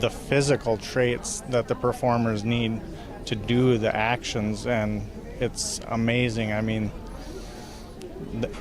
the physical traits that the performers need to do the actions, and it's amazing. I mean,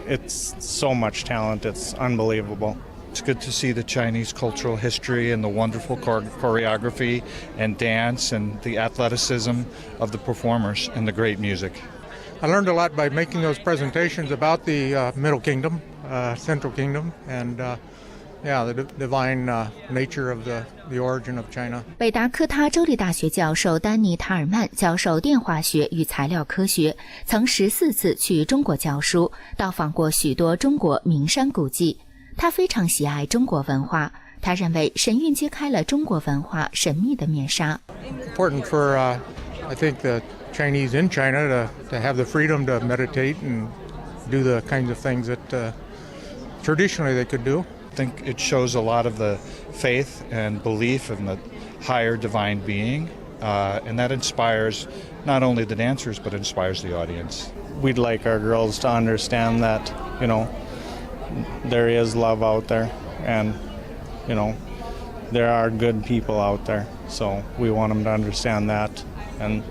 it's so much talent, it's unbelievable. It's good to see the Chinese cultural history and the wonderful choreography and dance and the athleticism of the performers and the great music. I learned a lot by making those presentations about the Middle Kingdom, Central Kingdom, and the divine nature of the origin of China. 北达科他州立大学教授丹尼·塔尔曼教授电化学与材料科学，曾14次去中国教书，到访过许多中国名山古迹。他非常喜爱中国文化，他认为神韵揭开了中国文化神秘的面纱。Important for I think the Chinese in China to have the freedom to meditate and do the kinds of things that traditionally they could do. I think it shows a lot of the faith and belief in the higher divine being, and that inspires not only the dancers but inspires the audience. We'd like our girls to understand that, you know, there is love out there, and, you know, there are good people out there. So we want them to understand that, and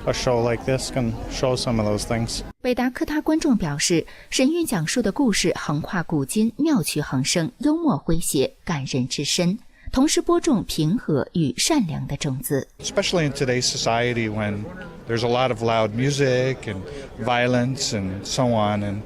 a show like this can show some of those things. 北达科他观众表示，神韵讲述的故事横跨古今，妙趣横生，幽默诙谐，感人至深，同时播种平和与善良的种子。 Especially in today's society when there's a lot of loud music and violence and so on, and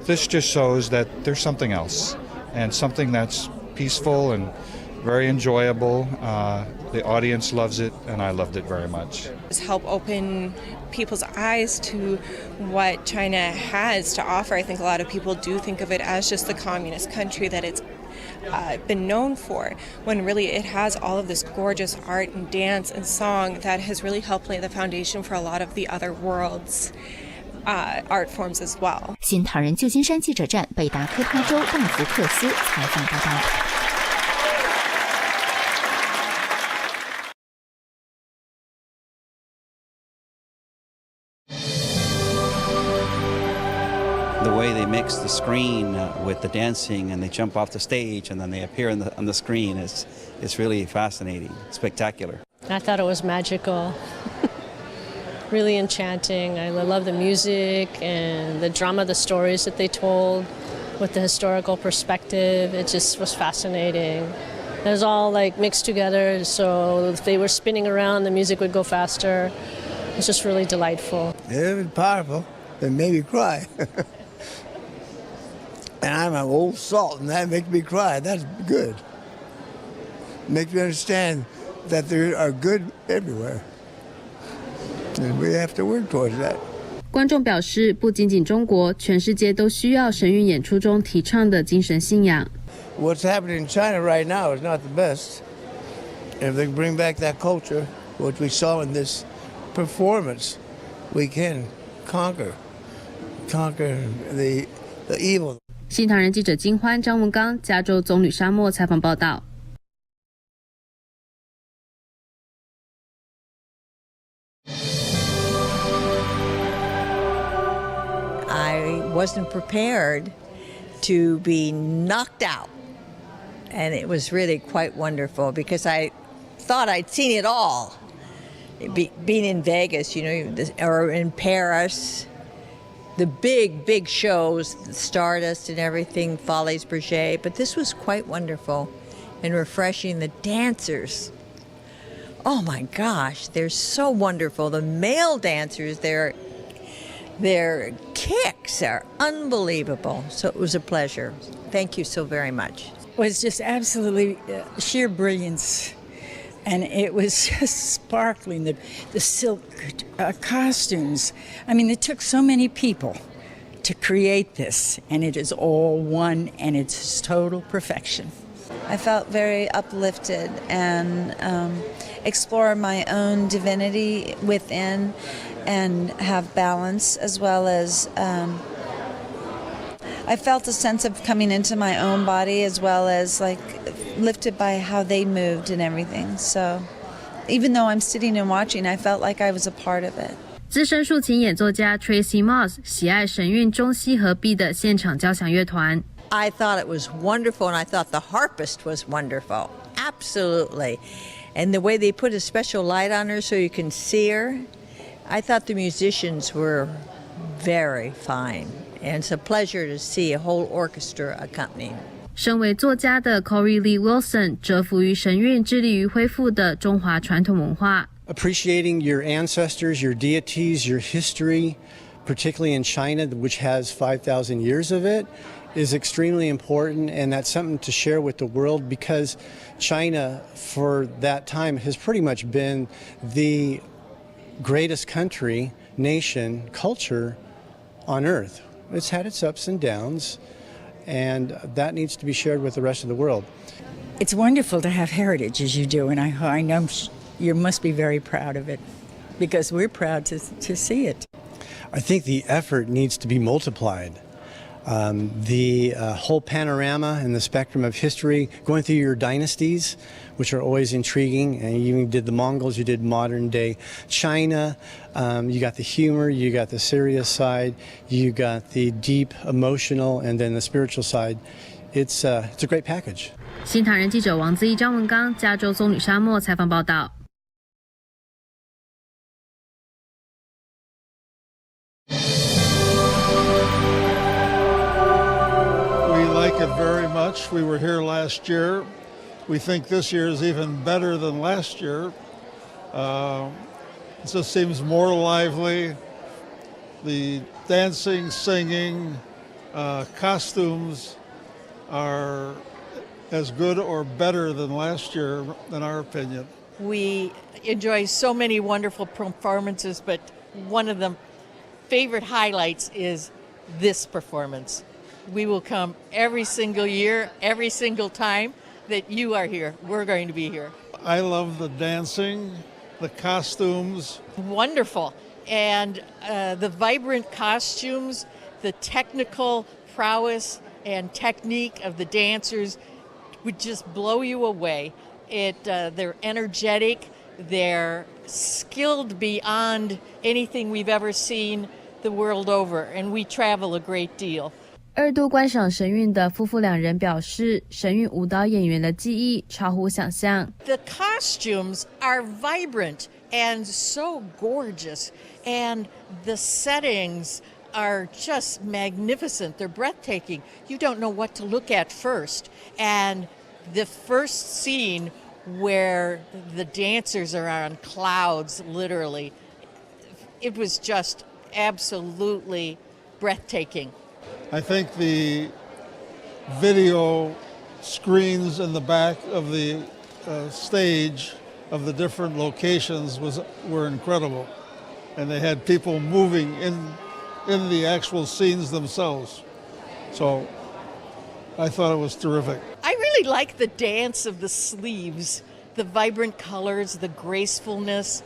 this just shows that there's something else, and something that's peaceful and very enjoyable. The audience loves it, and I loved it very much. It's help open people's eyes to what China has to offer. I think a lot of people do think of it as just the communist country that it's been known for, when really it has all of this gorgeous art and dance and song that has really helped lay the foundation for a lot of the other world's art forms as well. 新唐人旧金山记者站北达科他州大福克斯采访报道。The way they mix the screen with the dancing, and they jump off the stage and then they appear on the screen is really fascinating, spectacular. I thought it was magical, really enchanting. I love the music and the drama, the stories that they told with the historical perspective. It just was fascinating. It was all like mixed together, so if they were spinning around, the music would go faster. It was just really delightful. It was powerful. It made me cry. And I'm an old salt, and that makes me cry. That's good. Makes me understand that there are good everywhere. And we have to work towards that. 观众表示，不仅仅中国，全世界都需要神韵演出中提倡的精神信仰。What's happening in China right now is not the best. If they bring back that culture, which we saw in this performance, we can conquer the evil. 新唐人记者金欢、张文刚，加州棕榈沙漠采访报道。I wasn't prepared to be knocked out, and it was really quite wonderful because I thought I'd seen it all. Being in Vegas, you know, or in Paris. The big shows, the Stardust and everything, Folies Berger, but this was quite wonderful and refreshing. The dancers, oh my gosh, they're so wonderful. The male dancers, their kicks are unbelievable. So it was a pleasure. Thank you so very much. It was just absolutely sheer brilliance. And it was just sparkling, the silk costumes. I mean, it took so many people to create this, and it is all one, and it's total perfection. I felt very uplifted and explore my own divinity within and have balance, as well as I felt a sense of coming into my own body, as well as like lifted by how they moved and everything. So even though I'm sitting and watching, I felt like I was a part of it. 资深竖琴演奏家 Tracy Moss 喜爱神韵中西合璧的现场交响乐团。I thought it was wonderful, and I thought the harpist was wonderful. Absolutely. And the way they put a special light on her so you can see her, I thought the musicians were very fine. And it's a pleasure to see a whole orchestra accompanying. 身为作家的 Corey Lee Wilson 折服于神韵，致力于恢复的中华传统文化。Appreciating your ancestors, your deities, your history, particularly in China, which has 5,000 years of it, is extremely important, and that's something to share with the world because China, for that time, has pretty much been the greatest country, nation, culture on earth. It's had its ups and downs, and that needs to be shared with the rest of the world. It's wonderful to have heritage as you do, and I know you must be very proud of it because we're proud to see it. I think the effort needs to be multiplied. The whole panorama and the spectrum of history, going through your dynasties, which are always intriguing, and you did the Mongols, you did modern day China, you got the humor, you got the serious side, you got the deep emotional, and then the spiritual side. It's a great package. 新唐人记者王子怡、张文刚，加州棕榈沙漠采访报道。It very much. We were here last year. We think this year is even better than last year. It just seems more lively. The dancing, singing, costumes are as good or better than last year, in our opinion. We enjoy so many wonderful performances, but one of the favorite highlights is this performance. We will come every single year, every single time that you are here. We're going to be here. I love the dancing, the costumes. Wonderful. And the vibrant costumes, the technical prowess and technique of the dancers would just blow you away. They're energetic. They're skilled beyond anything we've ever seen the world over. And we travel a great deal. 二度观赏神韵的夫妇两人表示，神韵舞蹈演员的技艺超乎想象。The costumes are vibrant and so gorgeous, and the settings are just magnificent. They're breathtaking. You don't know what to look at first. And the first scene where the dancers are on clouds, literally, it was just absolutely breathtaking. I think the video screens in the back of the stage of the different locations were incredible, and they had people moving in the actual scenes themselves. So I thought it was terrific. I really like the dance of the sleeves, the vibrant colors, the gracefulness.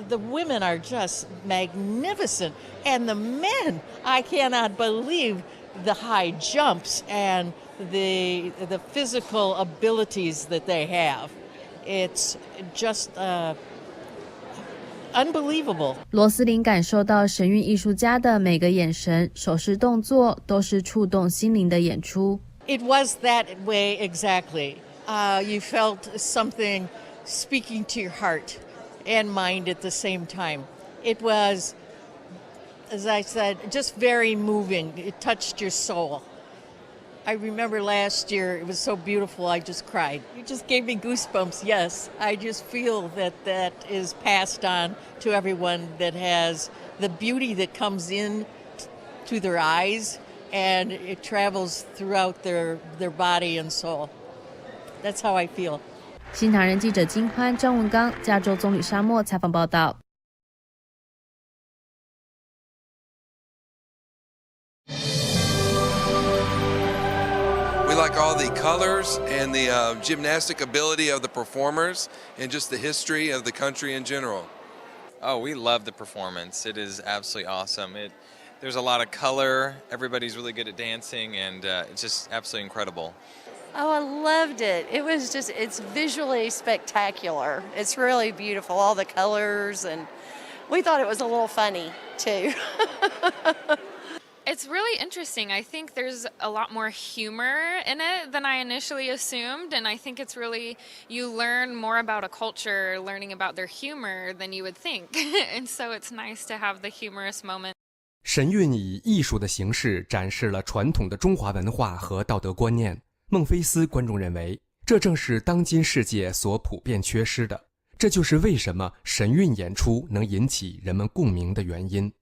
The women are just magnificent, and the men, I cannot believe the high jumps and the physical abilities that they have. It's just unbelievable. 罗斯林感受到神韵艺术家的每个眼神、手势、动作都是触动心灵的演出。It was that way exactly. You felt something speaking to your heart and mind at the same time. It was, as I said, just very moving. It touched your soul. I remember last year, it was so beautiful, I just cried. You just gave me goosebumps, yes. I just feel that that is passed on to everyone that has the beauty that comes in to their eyes, and it travels throughout their body and soul. That's how I feel. 新唐人记者金欢、张文刚，加州棕榈沙漠采访报道。We like all the colors and the gymnastic ability of the performers and just the history of the country in general. Oh, we love the performance. It is absolutely awesome. There's a lot of color. Everybody's really good at dancing, and it's just absolutely incredible. Oh, I loved it. It's visually spectacular. It's really beautiful, all the colors, and we thought it was a little funny, too. It's really interesting. I think there's a lot more humor in it than I initially assumed, and I think it's really, you learn more about a culture learning about their humor than you would think. And so it's nice to have the humorous moment. 神韵以艺术的形式展示了传统的中华文化和道德观念。孟菲斯观众认为，这正是当今世界所普遍缺失的，这就是为什么神韵演出能引起人们共鸣的原因。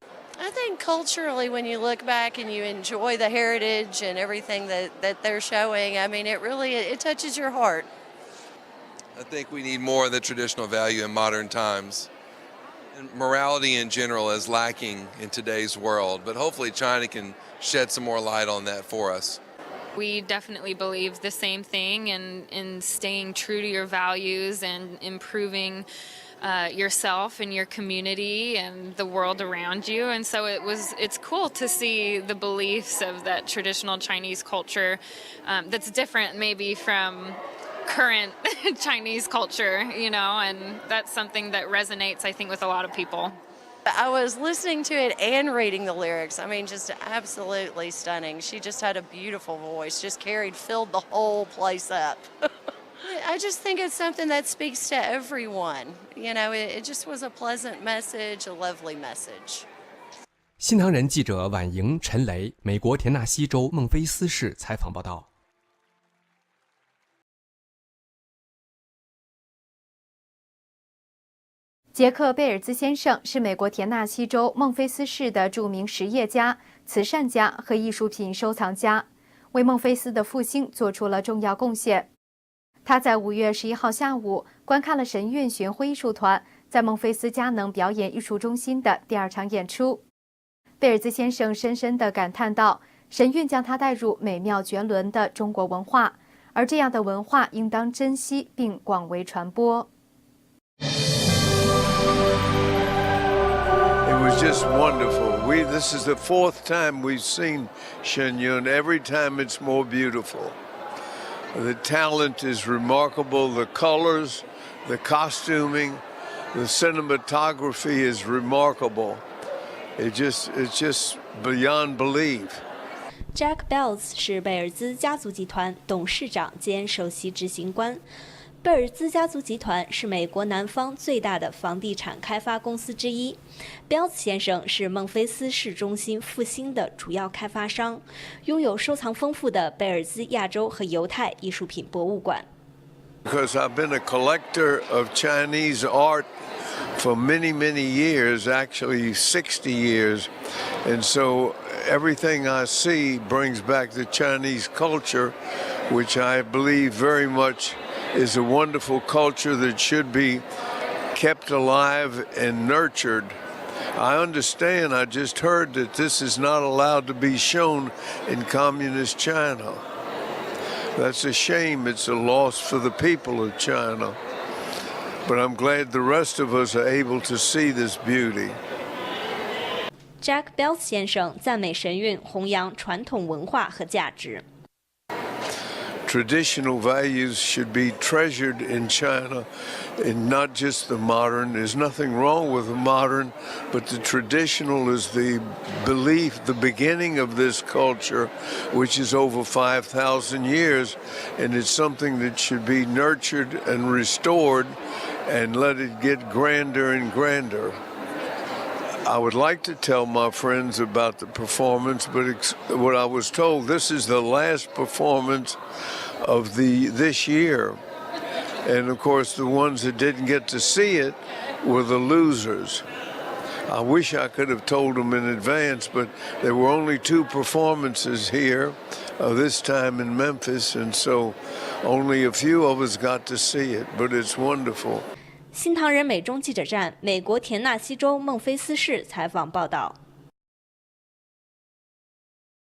I think culturally, when you look back and you enjoy the heritage and everything that they're showing, I mean, it touches your heart. I think we need more of the traditional value in modern times. And morality in general is lacking in today's world, but hopefully China can shed some more light on that for us. We definitely believe the same thing in staying true to your values and improving yourself and your community and the world around you. And so it's cool to see the beliefs of that traditional Chinese culture that's different maybe from current Chinese culture, you know, and that's something that resonates, I think, with a lot of people. I was listening to it and reading the lyrics. I mean, just absolutely stunning. She just had a beautiful voice, just filled the whole place up. I just think it's something that speaks to everyone. You know, it just was a pleasant message, a lovely message. 新唐人记者婉莹、陈雷，美国田纳西州孟菲斯市采访报道。杰克·贝尔兹先生是美国田纳西州孟菲斯市的著名实业家、慈善家和艺术品收藏家，为孟菲斯的复兴做出了重要贡献。他在5月11号下午观看了神韵巡回艺术团在孟菲斯佳能表演艺术中心的第2场演出。贝尔兹先生深深地感叹道：“神韵将他带入美妙绝伦的中国文化，而这样的文化应当珍惜并广为传播。” It was just wonderful. This is the 4th time we've seen Shenyun. Every time it's more beautiful. The talent is remarkable. The colors, the costuming, the cinematography is remarkable. It's just beyond belief. Jack Bells 是贝尔兹家族集团董事长兼首席执行官。贝尔兹家族集团是美国南方最大的房地产开发公司之一。彪子先生是孟菲斯市中心复兴的主要开发商，拥有收藏丰富的贝尔兹亚洲和犹太艺术品博物馆。Because I've been a collector of Chinese art for many, many years, actually 60 years, and so everything I see brings back the Chinese culture, which I believe very much is a wonderful culture that should be kept alive and nurtured. I understand, I just heard that this is not allowed to be shown in communist China. That's a shame. It's a loss for the people of China. But I'm glad the rest of us are able to see this beauty. Jack Bells 先生赞美神韵弘扬传统文化和价值。Traditional values should be treasured in China, and not just the modern. There's nothing wrong with the modern, but the traditional is the belief, the beginning of this culture, which is over 5,000 years, and it's something that should be nurtured and restored and let it get grander and grander. I would like to tell my friends about the performance, but what I was told, this is the last performance of this year. And of course, the ones that didn't get to see it were the losers. I wish I could have told them in advance, but there were only 2 performances here, this time in Memphis, and so only a few of us got to see it, but it's wonderful. 新唐人美中记者站，美国田纳西州孟菲斯市采访报道。